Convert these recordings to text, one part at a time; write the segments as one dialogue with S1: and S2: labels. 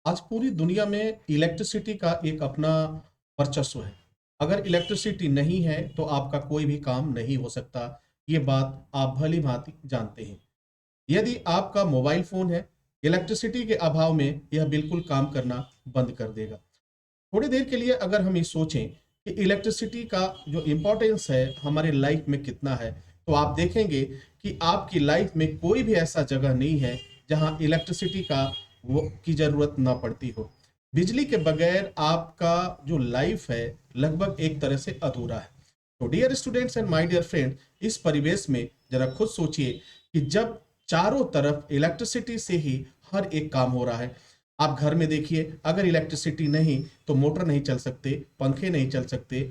S1: आज पूरी दुनिया में इलेक्ट्रिसिटी का एक अपना वर्चस्व है। अगर इलेक्ट्रिसिटी नहीं है तो आपका कोई भी काम नहीं हो सकता। ये बात आप भली-भांति जानते हैं। यदि आपका मोबाइल फ़ोन है, इलेक्ट्रिसिटी के अभाव में यह बिल्कुल काम करना बंद कर देगा। थोड़ी देर के लिए अगर हम ये सोचें कि इलेक्ट्रिसिटी का जो इम्पोर्टेंस है हमारे लाइफ में कितना है, तो आप देखेंगे कि आपकी लाइफ में कोई भी ऐसा जगह नहीं है जहाँ इलेक्ट्रिसिटी का वो की ज़रूरत ना पड़ती हो। बिजली के बगैर आपका जो लाइफ है लगभग एक तरह से अधूरा है। तो dear students and my dear friend, इस परिवेश में ज़रा खुद सोचिए कि जब चारों तरफ इलेक्ट्रिसिटी से ही हर एक काम हो रहा है। आप घर में देखिए, अगर इलेक्ट्रिसिटी नहीं तो मोटर नहीं चल सकते, पंखे नहीं चल सकते,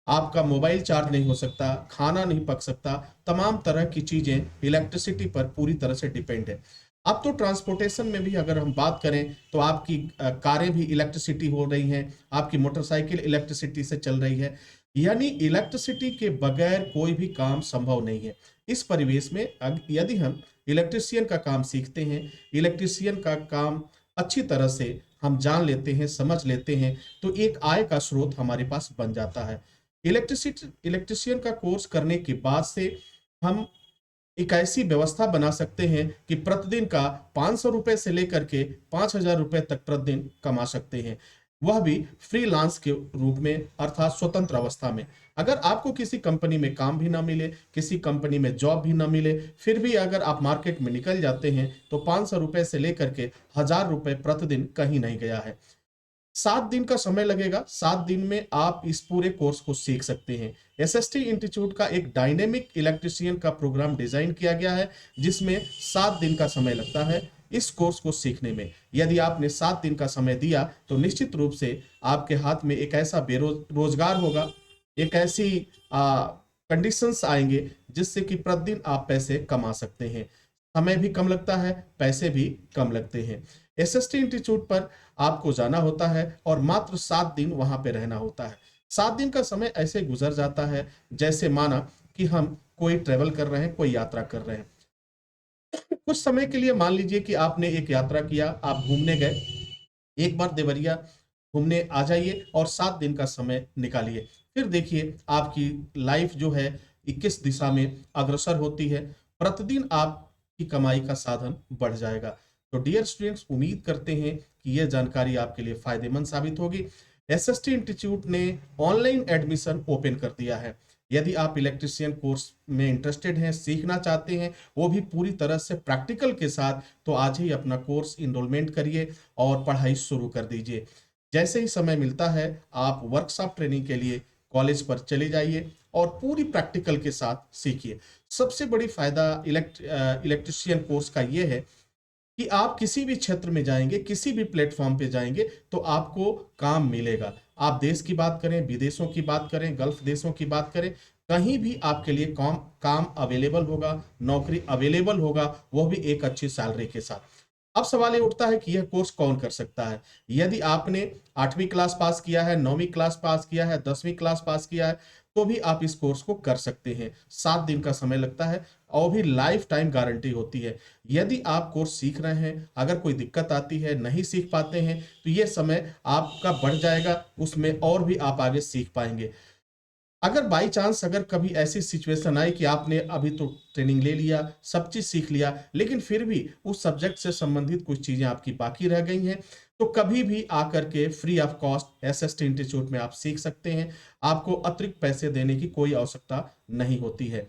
S1: आपका मोबाइल चार्ज नहीं हो सकता, खाना नहीं पक सकता, तमाम तरह की चीज़ें इलेक्ट्रिसिटी पर पूरी तरह से डिपेंड है। अब तो ट्रांसपोर्टेशन में भी अगर हम बात करें तो आपकी कारें भी इलेक्ट्रिसिटी हो रही हैं, आपकी मोटरसाइकिल इलेक्ट्रिसिटी से चल रही है, यानी इलेक्ट्रिसिटी के बगैर कोई भी काम संभव नहीं है। इस परिवेश में यदि हम इलेक्ट्रीशियन का काम सीखते हैं, इलेक्ट्रीशियन का काम अच्छी तरह से हम जान लेते हैं, समझ लेते हैं, तो एक आय का स्रोत हमारे पास बन जाता है। इलेक्ट्रीशियन का कोर्स करने के बाद से हम एक ऐसी व्यवस्था बना सकते हैं कि प्रतिदिन का ₹500 से लेकर के ₹5000 तक प्रतिदिन कमा सकते हैं। वह भी फ्रीलांस के रूप में, अर्थात स्वतंत्र अवस्था में। अगर आपको किसी कंपनी में काम भी ना मिले, किसी कंपनी में जॉब भी ना मिले, फिर भी अगर आप मार्केट में निकल जाते हैं, तो ₹500 से लेकर के ₹1000 प्रतिदिन कहीं नहीं गया है। 7 दिन का समय लगेगा, 7 दिन में आप इस पूरे कोर्स को सीख सकते हैं। एसएसटी इंस्टीट्यूट का एक डायनेमिक इलेक्ट्रीशियन का प्रोग्राम डिज़ाइन किया गया है, जिसमें 7 दिन का समय लगता है इस कोर्स को सीखने में। यदि आपने 7 दिन का समय दिया, तो निश्चित रूप से आपके हाथ में एक ऐसा रोज़गार होगा, एक ऐसी कंडीशंस आएँगे, जिससे कि प्रतिदिन आप पैसे कमा सकते हैं। समय भी कम लगता है, पैसे भी कम लगते हैं। एसएसटी इंस्टीट्यूट पर आपको जाना होता है और मात्र 7 दिन वहाँ पे रहना होता है। 7 दिन का समय ऐसे गुज़र जाता है जैसे माना कि हम कोई ट्रैवल कर रहे हैं, कोई यात्रा कर रहे हैं। कुछ समय के लिए मान लीजिए कि आपने एक यात्रा किया, आप घूमने गए, एक बार देवरिया घूमने आ जाइए और 7 दिन का समय निकालिए। फिर देखिए आपकी लाइफ़ जो है 21 दिशा में अग्रसर होती है। प्रतिदिन आपकी कमाई का साधन बढ़ जाएगा। तो डियर स्टूडेंट्स, उम्मीद करते हैं कि यह जानकारी आपके लिए फ़ायदेमंद साबित होगी। एसएसटी इंस्टीट्यूट ने ऑनलाइन एडमिशन ओपन कर दिया है। यदि आप इलेक्ट्रीशियन कोर्स में इंटरेस्टेड हैं, सीखना चाहते हैं, वो भी पूरी तरह से प्रैक्टिकल के साथ, तो आज ही अपना कोर्स एनरोलमेंट करिए और पढ़ाई शुरू कर दीजिए। जैसे ही समय मिलता है, आप वर्कशॉप ट्रेनिंग के लिए कॉलेज पर चले जाइए और पूरी प्रैक्टिकल के साथ सीखिए। सबसे बड़ी फ़ायदा इलेक्ट्रीशियन कोर्स का ये है कि आप किसी भी क्षेत्र में जाएँगे, किसी भी प्लेटफ़ॉर्म पे जाएँगे, तो आपको काम मिलेगा। आप देश की बात करें, विदेशों की बात करें, गल्फ़ देशों की बात करें, कहीं भी आपके लिए काम काम अवेलेबल होगा, नौकरी अवेलेबल होगा, वो भी एक अच्छी सैलरी के साथ। अब सवाल ये उठता है कि यह कोर्स कौन कर सकता है? यदि आपने 8वीं क्लास पास किया है, 9वीं क्लास पास किया है, 10वीं क्लास पास किया है, तो भी आप इस कोर्स को कर सकते हैं। 7 दिन का समय लगता है और भी लाइफ़ टाइम गारंटी होती है। यदि आप कोर्स सीख रहे हैं, अगर कोई दिक्कत आती है, नहीं सीख पाते हैं, तो ये समय आपका बढ़ जाएगा, उसमें और भी आप आगे सीख पाएँगे। अगर बाई चांस अगर कभी ऐसी सिचुएशन आई कि आपने अभी तो ट्रेनिंग ले लिया, सब चीज़ सीख लिया, लेकिन फिर भी उस सब्जेक्ट से संबंधित कुछ चीज़ें आपकी बाकी रह गई हैं, तो कभी भी आकर के free of cost SST institute में आप सीख सकते हैं। आपको अतिरिक्त पैसे देने की कोई आवश्यकता नहीं होती है।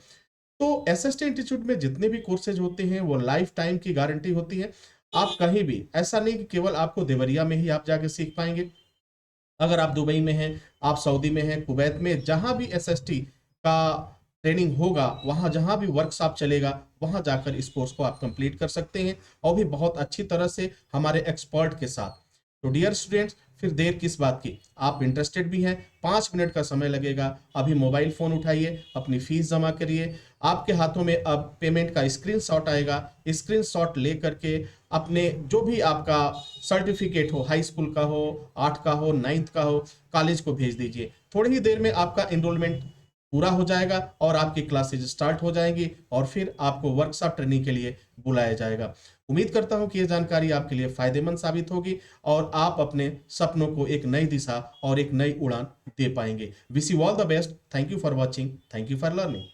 S1: तो एसएसटी इंस्टीट्यूट में जितने भी कोर्सेज होते हैं, वो लाइफ टाइम की गारंटी होती है। आप कहीं भी, ऐसा नहीं कि केवल आपको देवरिया में ही आप जाके सीख पाएँगे। अगर आप दुबई में हैं, आप सऊदी में हैं, कुवैत में, जहाँ भी एसएसटी का ट्रेनिंग होगा, वहाँ जहाँ भी वर्कशॉप चलेगा, वहाँ जाकर इस कोर्स को आप कंप्लीट कर सकते हैं और भी बहुत अच्छी तरह से हमारे एक्सपर्ट के साथ। तो डियर स्टूडेंट्स, फिर देर किस बात की? आप इंटरेस्टेड भी हैं, 5 मिनट का समय लगेगा। अभी मोबाइल फ़ोन उठाइए, अपनी फ़ीस जमा करिए। आपके हाथों में अब पेमेंट का स्क्रीनशॉट आएगा। स्क्रीनशॉट लेकर के अपने जो भी आपका सर्टिफ़िकेट हो, हाई स्कूल का हो, 8 का हो, 9th का हो, कॉलेज को भेज दीजिए। थोड़ी ही देर में आपका एनरोलमेंट पूरा हो जाएगा और आपकी क्लासेज स्टार्ट हो जाएँगी और फिर आपको वर्कशॉप ट्रेनिंग के लिए बुलाया जाएगा। उम्मीद करता हूँ कि ये जानकारी आपके लिए फ़ायदेमंद साबित होगी और आप अपने सपनों को एक नई दिशा और एक नई उड़ान दे पाएँगे। Wish you all the best. Thank you for watching. Thank you for learning.